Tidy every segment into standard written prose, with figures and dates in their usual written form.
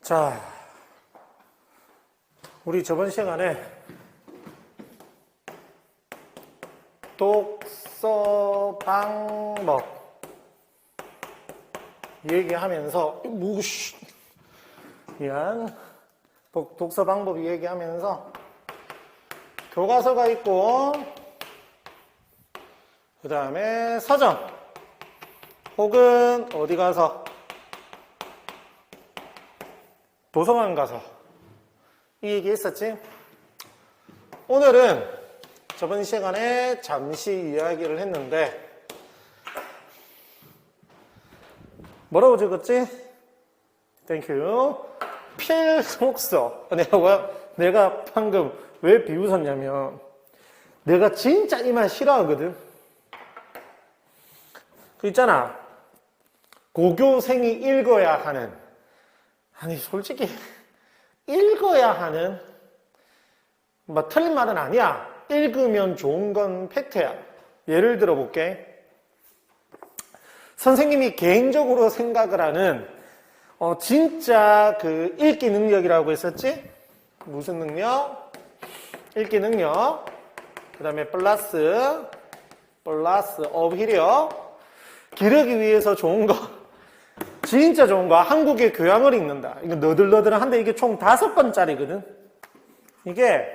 자, 우리 저번 시간에 독서 방법 얘기하면서 독서 방법 얘기하면서 교과서가 있고 그 다음에 서점 혹은 어디 가서 도서관 가서 이 얘기 했었지? 오늘은 저번 시간에 잠시 이야기를 했는데 뭐라고 적었지? 땡큐. 필독서. 내가 방금 왜 비웃었냐면 내가 진짜 이 말 싫어하거든. 그 있잖아. 고교생이 읽어야 하는, 아니 솔직히 읽어야 하는, 뭐 틀린 말은 아니야. 읽으면 좋은 건 팩트야. 예를 들어 볼게. 선생님이 개인적으로 생각을 하는 진짜 그 읽기 능력이라고 했었지? 무슨 능력? 읽기 능력. 그 다음에 플러스 어휘력. 기르기 위해서 좋은 거, 진짜 좋은 거, 한국의 교양을 읽는다. 이거 너들너들한데 이게 총 5권짜리거든. 이게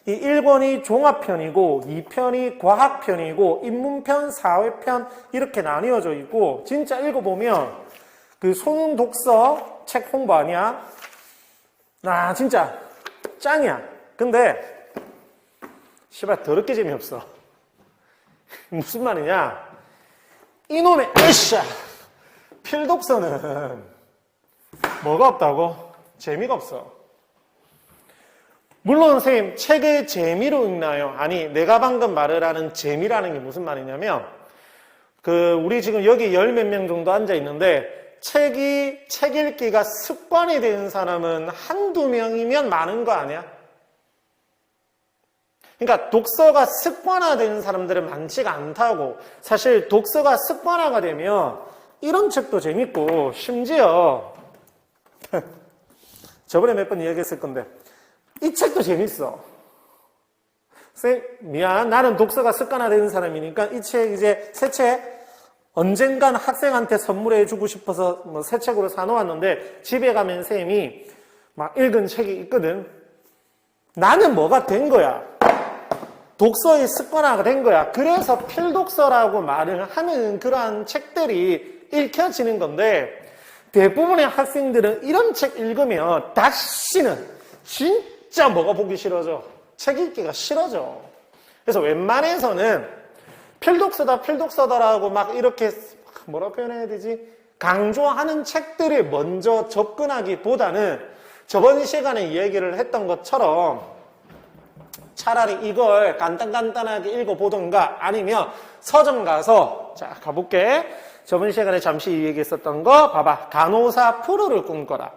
이 1권이 종합편이고 2편이 과학편이고 인문편, 사회편 이렇게 나뉘어져 있고, 진짜 읽어보면 그 소능 독서 책 홍보 아니야? 아 진짜 짱이야. 근데 씨발 더럽게 재미없어. 무슨 말이냐? 이놈의 으쌰! 필독서는 뭐가 없다고? 재미가 없어. 물론 선생님 책을 재미로 읽나요? 아니, 내가 방금 말을 하는 재미라는 게 무슨 말이냐면 우리 지금 여기 열 몇 명 정도 앉아 있는데 책 읽기가 습관이 된 사람은 한두 명이면 많은 거 아니야? 그러니까 독서가 습관화된 사람들은 많지가 않다고. 사실 독서가 습관화가 되면 이런 책도 재밌고, 심지어 저번에 몇 번 이야기했을 건데 이 책도 재밌어. 쌤 미안, 나는 독서가 습관화된 사람이니까 이 책 이제 새 책 언젠간 학생한테 선물해 주고 싶어서 새 책으로 사놓았는데 집에 가면 쌤이 막 읽은 책이 있거든. 나는 뭐가 된 거야? 독서의 습관화가 된 거야. 그래서 필독서라고 말을 하는 그러한 책들이 읽혀지는 건데, 대부분의 학생들은 이런 책 읽으면 다시는 진짜 뭐가 보기 싫어져? 책 읽기가 싫어져. 그래서 웬만해서는 필독서다라고 막 이렇게 뭐라 표현해야 되지? 강조하는 책들을 먼저 접근하기보다는 저번 시간에 이야기를 했던 것처럼 차라리 이걸 간단하게 읽어보던가, 아니면 서점 가서, 자 가볼게. 저번 시간에 잠시 얘기했었던 거 봐봐. 간호사 프로를 꿈꿔라.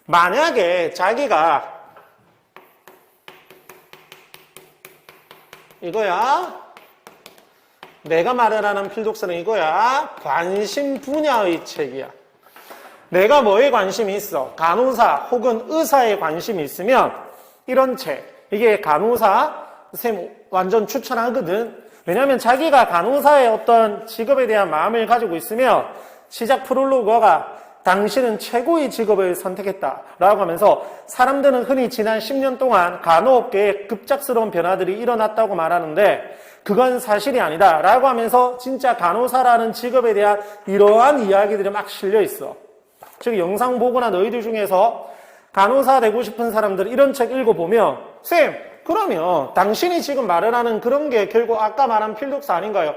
만약에 자기가 이거야, 내가 말을 하는 필독서는 이거야. 관심 분야의 책이야. 내가 뭐에 관심이 있어? 간호사 혹은 의사에 관심이 있으면 이런 책, 이게 간호사 쌤 완전 추천하거든. 왜냐하면 자기가 간호사의 어떤 직업에 대한 마음을 가지고 있으면 시작 프롤로그가 당신은 최고의 직업을 선택했다라고 하면서 사람들은 흔히 지난 10년 동안 간호업계에 급작스러운 변화들이 일어났다고 말하는데 그건 사실이 아니다 라고 하면서 진짜 간호사라는 직업에 대한 이러한 이야기들이 막 실려 있어. 즉 영상 보거나 너희들 중에서 간호사 되고 싶은 사람들 이런 책 읽어보면, 쌤 그러면 당신이 지금 말을 하는 그런 게 결국 아까 말한 필독서 아닌가요?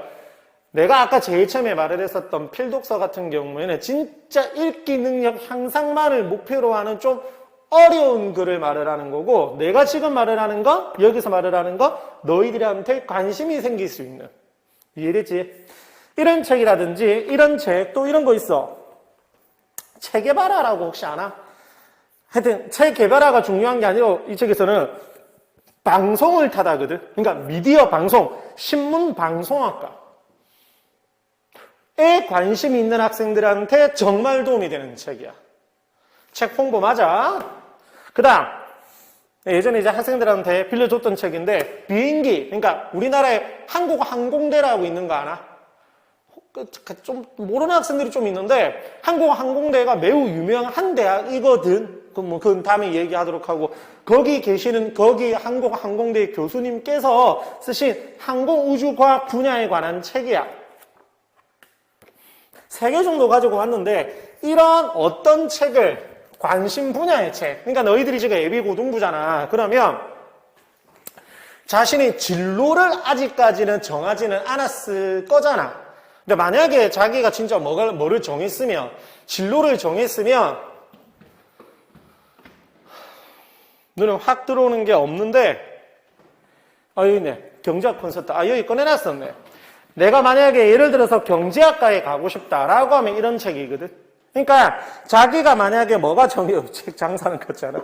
내가 아까 제일 처음에 말을 했었던 필독서 같은 경우에는 진짜 읽기 능력 향상만을 목표로 하는 좀 어려운 글을 말을 하는 거고, 내가 지금 말을 하는 거, 여기서 말을 하는 거, 너희들한테 관심이 생길 수 있는, 이해됐지? 이런 책이라든지 이런 책, 또 이런 거 있어. 체계발화라고 혹시 아나? 하여튼 체계발화가 중요한 게 아니라 이 책에서는 방송을 타다거든. 그러니까 미디어 방송, 신문 방송학과에 관심이 있는 학생들한테 정말 도움이 되는 책이야. 책 홍보 맞아. 그 다음, 예전에 이제 학생들한테 빌려줬던 책인데, 비행기, 그러니까 우리나라에 한국항공대라고 있는 거 아나? 좀 모르는 학생들이 좀 있는데, 한국항공대가 매우 유명한 대학이거든. 그건 다음에 얘기하도록 하고, 거기 계시는, 거기 한국항공대 교수님께서 쓰신 항공우주과학 분야에 관한 책이야. 3개 정도 가지고 왔는데, 이런 어떤 책을 관심 분야의 책. 그러니까 너희들이 지금 예비고등부잖아. 그러면 자신의 진로를 아직까지는 정하지는 않았을 거잖아. 근데 만약에 자기가 진짜 뭐를 정했으면, 진로를 정했으면, 눈에 확 들어오는 게 없는데, 여기 있네. 경제학 콘서트. 여기 꺼내놨었네. 내가 만약에 예를 들어서 경제학과에 가고 싶다라고 하면 이런 책이거든. 그러니까 자기가 만약에 책 장사는 같잖아.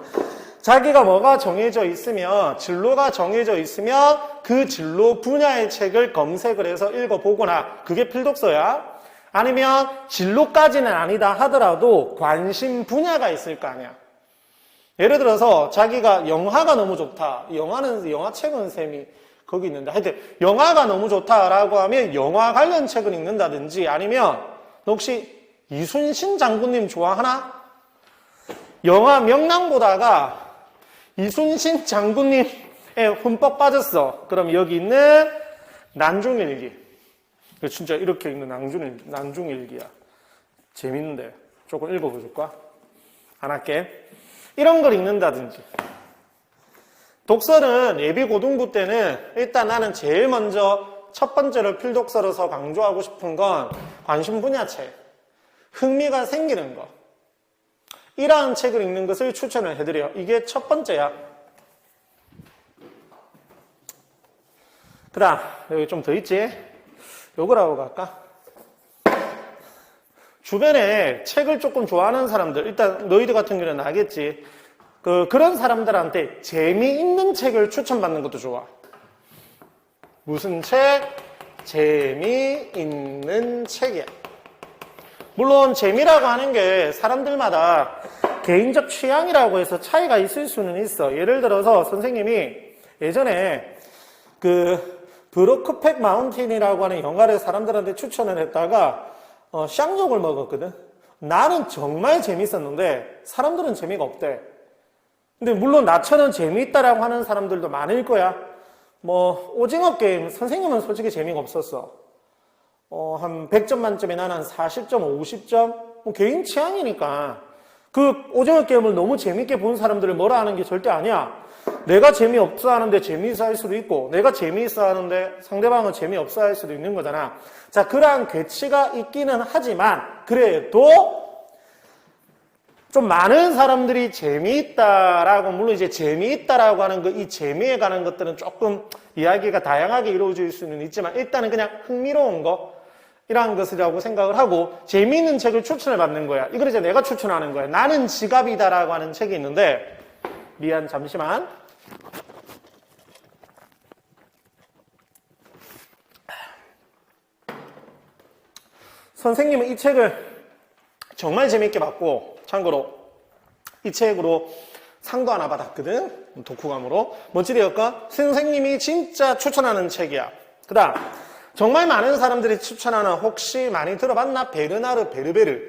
자기가 뭐가 정해져 있으면, 진로가 정해져 있으면 그 진로 분야의 책을 검색을 해서 읽어보거나, 그게 필독서야. 아니면 진로까지는 아니다 하더라도 관심 분야가 있을 거 아니야. 예를 들어서 자기가 영화가 너무 좋다. 영화책은 쌤이 거기 있는데, 하여튼 영화가 너무 좋다라고 하면 영화 관련 책을 읽는다든지, 아니면 너 혹시 이순신 장군님 좋아하나? 영화 명랑 보다가 이순신 장군님에 흠뻑 빠졌어. 그럼 여기 있는 난중일기. 진짜 이렇게 읽는 난중일기야. 재밌는데 조금 읽어볼까? 안 할게. 이런 걸 읽는다든지. 독서는 예비고등부 때는 일단 나는 제일 먼저 첫 번째로 필독서로서 강조하고 싶은 건 관심 분야 책. 흥미가 생기는 거. 이러한 책을 읽는 것을 추천을 해드려요. 이게 첫 번째야. 그 다음, 여기 좀 더 있지? 요거라고 갈까? 주변에 책을 조금 좋아하는 사람들, 일단 너희들 같은 경우는 알겠지? 그런 사람들한테 재미있는 책을 추천받는 것도 좋아. 무슨 책? 재미있는 책이야. 물론 재미라고 하는 게 사람들마다 개인적 취향이라고 해서 차이가 있을 수는 있어. 예를 들어서 선생님이 예전에 브로크팩 마운틴이라고 하는 영화를 사람들한테 추천을 했다가 쌍욕을 먹었거든. 나는 정말 재밌었는데 사람들은 재미가 없대. 근데 물론 나처럼 재미있다라고 하는 사람들도 많을 거야. 오징어 게임 선생님은 솔직히 재미가 없었어. 한 100점 만점에 나는 한 40점, 50점? 개인 취향이니까. 그 오징어 게임을 너무 재밌게 본 사람들을 뭐라 하는 게 절대 아니야. 내가 재미없어 하는데 재미있어 할 수도 있고, 내가 재미있어 하는데 상대방은 재미없어 할 수도 있는 거잖아. 자, 그러한 괴치가 있기는 하지만, 그래도 좀 많은 사람들이 재미있다라고, 물론 이제 재미있다라고 하는 거, 이 재미에 관한 것들은 조금 이야기가 다양하게 이루어질 수는 있지만, 일단은 그냥 흥미로운 거, 이러한 것이라고 생각을 하고, 재미있는 책을 추천을 받는 거야. 이걸 이제 내가 추천하는 거야. 나는 지갑이다라고 하는 책이 있는데, 미안, 잠시만. 선생님은 이 책을 정말 재미있게 봤고, 참고로 이 책으로 상도 하나 받았거든. 독후감으로. 뭔지 되었까? 선생님이 진짜 추천하는 책이야. 그 다음 정말 많은 사람들이 추천하는, 혹시 많이 들어봤나? 베르나르 베르베르.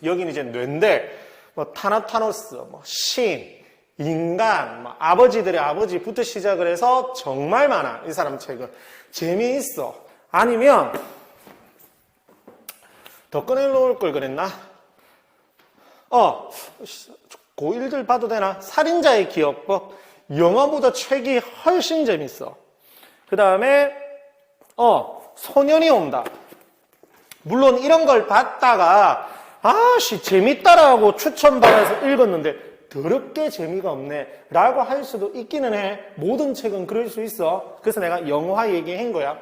여기는 이제 뇌인데 타나타노스, 신, 인간, 아버지들의 아버지부터 시작을 해서 정말 많아. 이 사람 책은 재미있어. 아니면 더 꺼내놓을 걸 그랬나? 고1들 봐도 되나? 살인자의 기억법. 영화보다 책이 훨씬 재밌어. 그 다음에 소년이 온다. 물론 이런 걸 봤다가 재밌다라고 추천받아서 읽었는데 더럽게 재미가 없네 라고 할 수도 있기는 해. 모든 책은 그럴 수 있어. 그래서 내가 영화 얘기한 거야.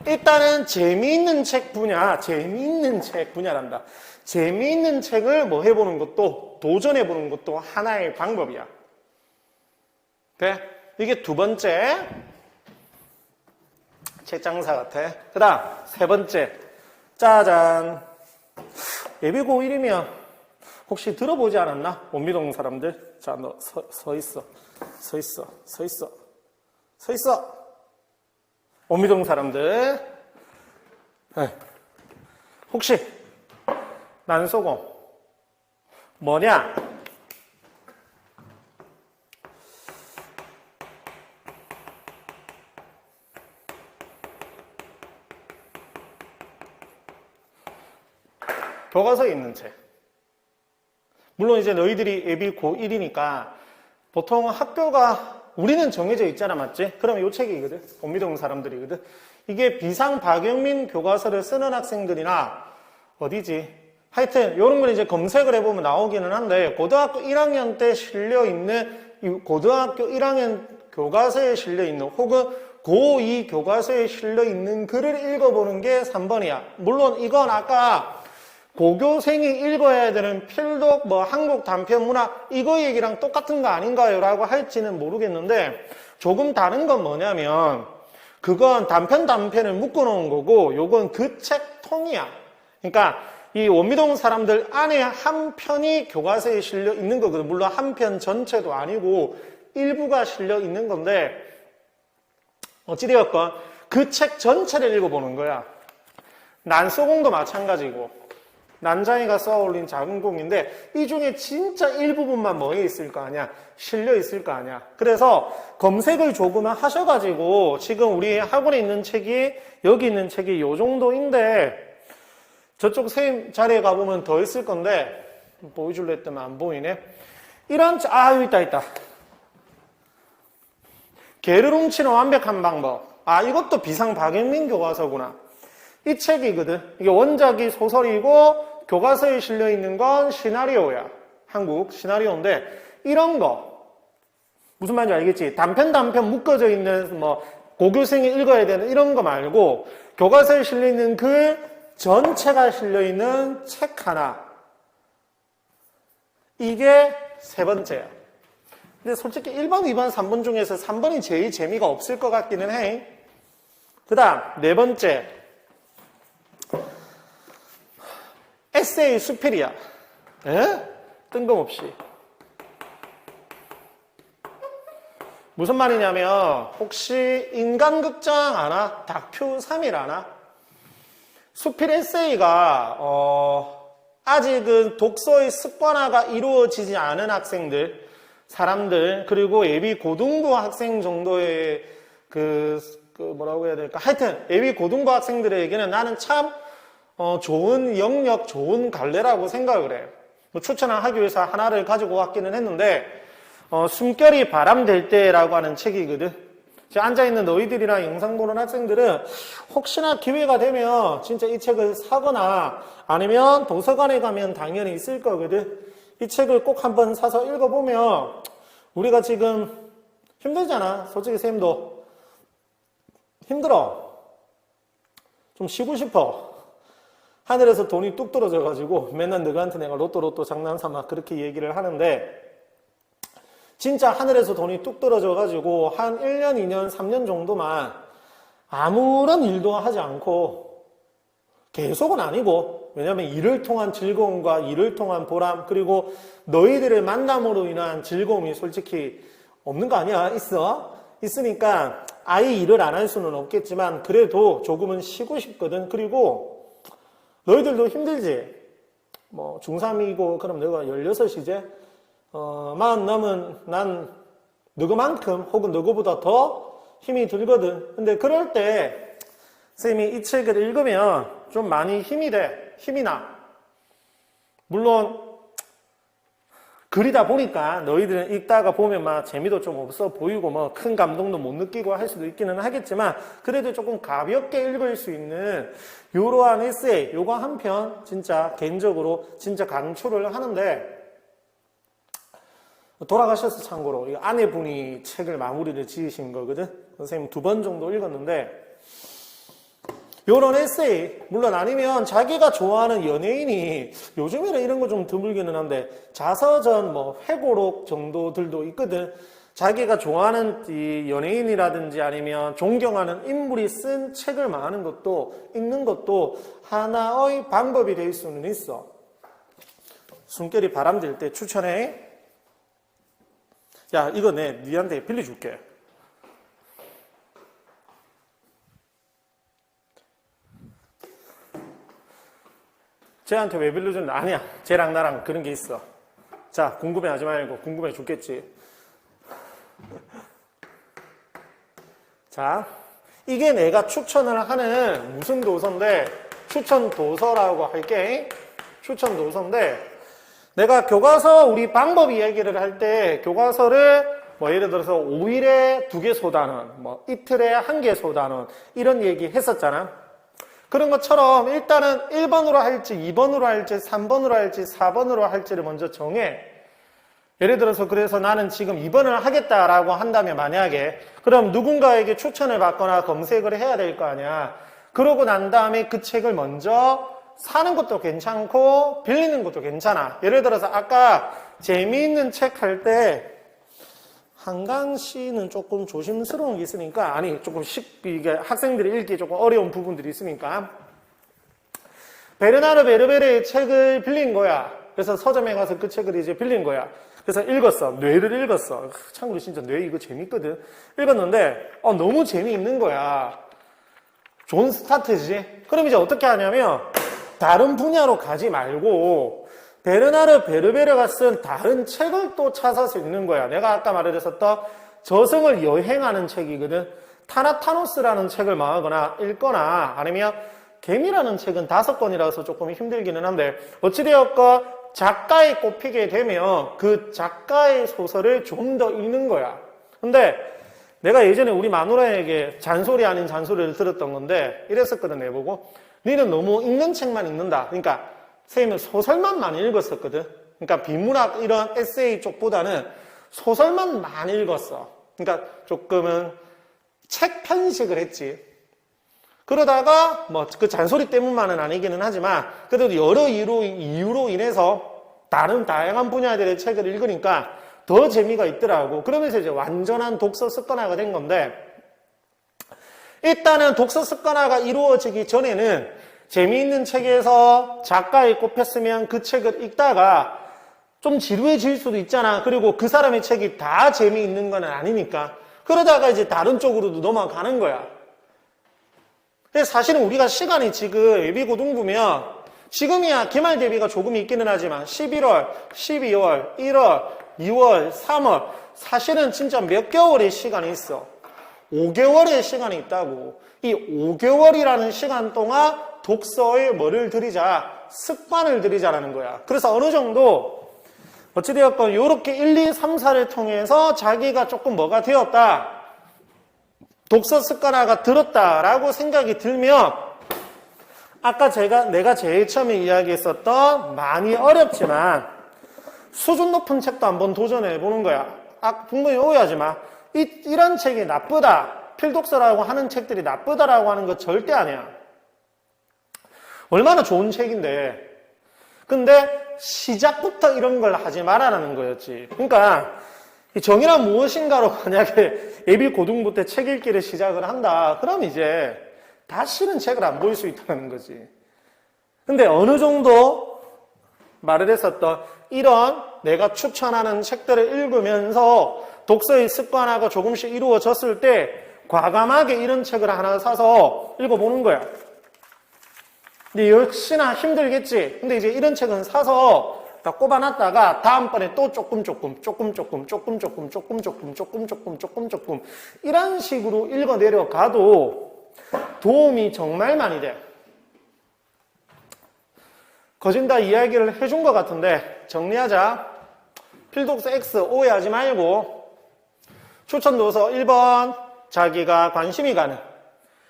일단은 재미있는 책 분야란다. 재미있는 책을 해보는 것도, 도전해보는 것도 하나의 방법이야. 그래? 이게 두 번째 책 장사 같아. 그 다음 세 번째, 짜잔. 예비 고1이면 혹시 들어보지 않았나? 원미동 사람들. 자, 너 서 있어. 서 있어. 서 있어. 서 있어. 원미동 사람들. 네. 혹시 난소공 뭐냐? 교과서에 있는 책. 물론 이제 너희들이 예비 고1이니까 보통 학교가 우리는 정해져 있잖아, 맞지? 그럼 이 책이거든. 원미동 사람들이거든. 이게 비상박영민 교과서를 쓰는 학생들이나 어디지? 하여튼 이런 걸 이제 검색을 해보면 나오기는 한데 고등학교 1학년 때 실려있는 고등학교 1학년 교과서에 실려있는 혹은 고2 교과서에 실려있는 글을 읽어보는 게 3번이야. 물론 이건 아까 고교생이 읽어야 되는 필독, 한국 단편 문화, 이거 얘기랑 똑같은 거 아닌가요? 라고 할지는 모르겠는데, 조금 다른 건 뭐냐면, 그건 단편을 묶어놓은 거고, 요건 그 책 통이야. 그러니까, 이 원미동 사람들 안에 한 편이 교과서에 실려 있는 거거든. 물론 한 편 전체도 아니고, 일부가 실려 있는 건데, 어찌되었건, 그 책 전체를 읽어보는 거야. 난소공도 마찬가지고, 난장이가 쏘아올린 작은 공인데 이 중에 진짜 일부분만 뭐에 있을 거 아니야? 실려 있을 거 아니야? 그래서 검색을 조금만 하셔가지고 지금 우리 학원에 있는 책이 여기 있는 책이 요 정도인데 저쪽 선생님 자리에 가보면 더 있을 건데 보여줄래 했더니 안 보이네. 이런 여기 있다. 개를 훔치는 완벽한 방법. 이것도 비상박영민 교과서구나. 이 책이거든. 이게 원작이 소설이고 교과서에 실려있는 건 시나리오야. 한국 시나리오인데 이런 거 무슨 말인지 알겠지? 단편 묶어져 있는 고교생이 읽어야 되는 이런 거 말고 교과서에 실려있는 글 전체가 실려있는 책 하나. 이게 세 번째야. 근데 솔직히 1번, 2번, 3번 중에서 3번이 제일 재미가 없을 것 같기는 해. 그 다음 네 번째 에세이 수필이야. 뜬금없이. 무슨 말이냐면 혹시 인간극장 아나? 다큐 3일 아나? 수필 에세이가 아직은 독서의 습관화가 이루어지지 않은 학생들, 사람들, 그리고 예비 고등부 학생 정도의 뭐라고 해야 될까? 하여튼 예비 고등부 학생들에게는 나는 참 좋은 영역, 좋은 갈래라고 생각을 해요. 추천하기 위해서 하나를 가지고 왔기는 했는데 숨결이 바람될 때라고 하는 책이거든. 지금 앉아있는 너희들이랑 영상 보는 학생들은 혹시나 기회가 되면 진짜 이 책을 사거나 아니면 도서관에 가면 당연히 있을 거거든. 이 책을 꼭 한번 사서 읽어보면 우리가 지금 힘들잖아. 솔직히 쌤도 힘들어. 좀 쉬고 싶어. 하늘에서 돈이 뚝 떨어져가지고 맨날 너희한테 내가 로또 장난삼아 그렇게 얘기를 하는데 진짜 하늘에서 돈이 뚝 떨어져가지고 한 1년, 2년, 3년 정도만 아무런 일도 하지 않고 계속은 아니고 왜냐면 일을 통한 즐거움과 일을 통한 보람 그리고 너희들의 만남으로 인한 즐거움이 솔직히 없는 거 아니야? 있으니까 아예 일을 안 할 수는 없겠지만 그래도 조금은 쉬고 싶거든. 그리고 너희들도 힘들지? 중3이고, 그럼 내가 16이제? 40 넘은 난 너그만큼 혹은 너그보다 더 힘이 들거든. 근데 그럴 때, 쌤이 이 책을 읽으면 좀 많이 힘이 나. 물론, 글이다 보니까 너희들은 읽다가 보면 막 재미도 좀 없어 보이고 큰 감동도 못 느끼고 할 수도 있기는 하겠지만 그래도 조금 가볍게 읽을 수 있는 이러한 에세이 요거 한 편 진짜 개인적으로 진짜 강추를 하는데 돌아가셔서 참고로 이 아내분이 책을 마무리를 지으신 거거든. 선생님 2번 정도 읽었는데 요런 에세이, 물론 아니면 자기가 좋아하는 연예인이 요즘에는 이런 거 좀 드물기는 한데 자서전, 회고록 정도들도 있거든. 자기가 좋아하는 이 연예인이라든지 아니면 존경하는 인물이 쓴 책을 많은 것도 읽는 것도 하나의 방법이 될 수는 있어. 숨결이 바람들 때 추천해. 야, 이거 니한테 빌려줄게. 쟤한테 왜 빌려주는데? 아니야. 쟤랑 나랑 그런 게 있어. 자, 궁금해하지 말고. 궁금해 죽겠지. 자, 이게 내가 추천을 하는 무슨 도서인데, 추천 도서라고 할게. 추천 도서인데, 내가 교과서 우리 방법 이야기를 할 때 교과서를 뭐 예를 들어서 5일에 2개 소단원, 뭐 이틀에 1개 소단원 이런 얘기 했었잖아. 그런 것처럼 일단은 1번으로 할지 2번으로 할지 3번으로 할지 4번으로 할지를 먼저 정해. 예를 들어서 그래서 나는 지금 2번을 하겠다라고 한다면 만약에 그럼 누군가에게 추천을 받거나 검색을 해야 될 거 아니야. 그러고 난 다음에 그 책을 먼저 사는 것도 괜찮고 빌리는 것도 괜찮아. 예를 들어서 아까 재미있는 책 할 때 한강 씨는 조금 조심스러운 게 있으니까 조금 이게 학생들이 읽기 조금 어려운 부분들이 있으니까 베르나르 베르베르의 책을 빌린 거야. 그래서 서점에 가서 그 책을 이제 빌린 거야. 그래서 읽었어. 뇌를 읽었어. 참고로 진짜 뇌 이거 재밌거든. 읽었는데 너무 재미있는 거야. 좋은 스타트지. 그럼 이제 어떻게 하냐면 다른 분야로 가지 말고 베르나르 베르베르가 쓴 다른 책을 또 찾아서 읽는 거야. 내가 아까 말해줬었던 저승을 여행하는 책이거든. 타나타노스라는 책을 망하거나 읽거나 아니면 개미라는 책은 5권이라서 조금 힘들기는 한데 어찌되었건 작가에 꼽히게 되면 그 작가의 소설을 좀 더 읽는 거야. 근데 내가 예전에 우리 마누라에게 잔소리 아닌 잔소리를 들었던 건데 이랬었거든. 내보고 너는 너무 읽는 책만 읽는다. 그러니까 선생님은 소설만 많이 읽었었거든. 그러니까 비문학 이런 에세이 쪽보다는 소설만 많이 읽었어. 그러니까 조금은 책 편식을 했지. 그러다가 뭐 그 잔소리 때문만은 아니기는 하지만 그래도 여러 이유로 인해서 다른 다양한 분야들의 책을 읽으니까 더 재미가 있더라고. 그러면서 이제 완전한 독서 습관화가 된 건데 일단은 독서 습관화가 이루어지기 전에는 재미있는 책에서 작가에 꼽혔으면 그 책을 읽다가 좀 지루해질 수도 있잖아. 그리고 그 사람의 책이 다 재미있는 건 아니니까. 그러다가 이제 다른 쪽으로도 넘어가는 거야. 근데 사실은 우리가 시간이 지금 예비고등부면 지금이야 기말 대비가 조금 있기는 하지만 11월, 12월, 1월, 2월, 3월 사실은 진짜 몇 개월의 시간이 있어. 5개월의 시간이 있다고. 이 5개월이라는 시간 동안 독서에 뭐를 들이자? 습관을 들이자라는 거야. 그래서 어느 정도 어찌되었건 이렇게 1, 2, 3, 4를 통해서 자기가 조금 뭐가 되었다. 독서 습관화가 들었다라고 생각이 들면 아까 내가 제일 처음에 이야기했었던 많이 어렵지만 수준 높은 책도 한번 도전해 보는 거야. 분명히 오해하지 마. 이런 책이 나쁘다. 필독서라고 하는 책들이 나쁘다라고 하는 거 절대 아니야. 얼마나 좋은 책인데. 근데 시작부터 이런 걸 하지 말아라는 거였지. 그러니까 정의란 무엇인가로 만약에 예비고등부 때 책 읽기를 시작을 한다. 그럼 이제 다시는 책을 안 볼 수 있다는 거지. 근데 어느 정도 말을 했었던 이런 내가 추천하는 책들을 읽으면서 독서의 습관화가 조금씩 이루어졌을 때 과감하게 이런 책을 하나 사서 읽어보는 거야. 근데 역시나 힘들겠지. 근데 이제 이런 책은 사서 다 꼽아놨다가 다음번에 또 조금 이런 식으로 읽어 내려가도 도움이 정말 많이 돼. 거진 다 이야기를 해준 것 같은데 정리하자. 필독서 X 오해하지 말고 추천도서 1번 자기가 관심이 가는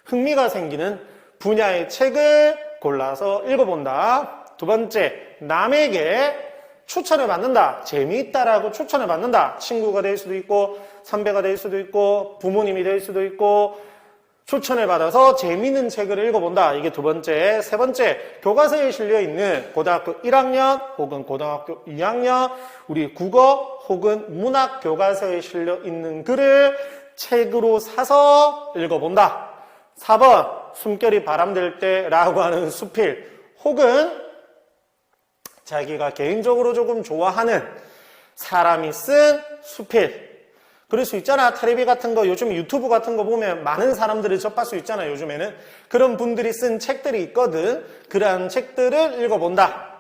흥미가 생기는 분야의 책을 골라서 읽어본다. 두 번째, 남에게 추천을 받는다. 재미있다라고 추천을 받는다. 친구가 될 수도 있고 선배가 될 수도 있고 부모님이 될 수도 있고 추천을 받아서 재미있는 책을 읽어본다. 이게 두 번째. 세 번째, 교과서에 실려있는 고등학교 1학년 혹은 고등학교 2학년 우리 국어 혹은 문학 교과서에 실려있는 글을 책으로 사서 읽어본다. 4번, 숨결이 바람될 때라고 하는 수필 혹은 자기가 개인적으로 조금 좋아하는 사람이 쓴 수필. 그럴 수 있잖아. 테레비 같은 거, 요즘 유튜브 같은 거 보면 많은 사람들이 접할 수 있잖아, 요즘에는. 그런 분들이 쓴 책들이 있거든. 그러한 책들을 읽어본다.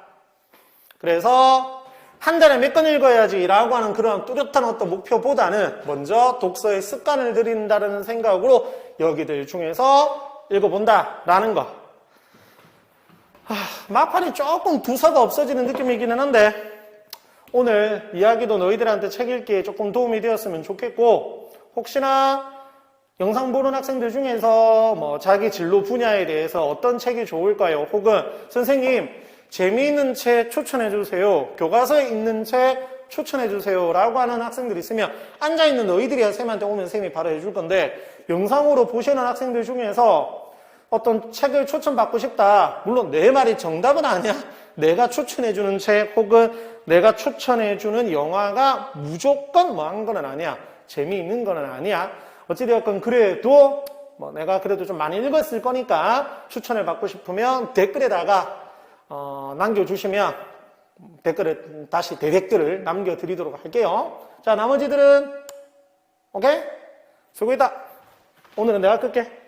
그래서 한 달에 몇 권 읽어야지 라고 하는 그런 뚜렷한 어떤 목표보다는 먼저 독서의 습관을 들인다는 생각으로 여기들 중에서 읽어본다 라는 거. 막판이 조금 두서가 없어지는 느낌이기는 한데 오늘 이야기도 너희들한테 책 읽기에 조금 도움이 되었으면 좋겠고, 혹시나 영상 보는 학생들 중에서 뭐 자기 진로 분야에 대해서 어떤 책이 좋을까요? 혹은 선생님 재미있는 책 추천해 주세요, 교과서에 있는 책 추천해 주세요 라고 하는 학생들이 있으면 앉아있는 너희들이야 쌤한테 오면 쌤이 바로 해줄 건데, 영상으로 보시는 학생들 중에서 어떤 책을 추천받고 싶다. 물론 내 말이 정답은 아니야. 내가 추천해주는 책 혹은 내가 추천해주는 영화가 무조건 뭐한 거는 아니야. 재미있는 거는 아니야. 어찌되었건 그래도 뭐 내가 그래도 좀 많이 읽었을 거니까 추천을 받고 싶으면 댓글에다가 남겨주시면 댓글에 다시 대댓글을 남겨드리도록 할게요. 자, 나머지들은 오케이? 수고했다. 오늘은 내가 끌게.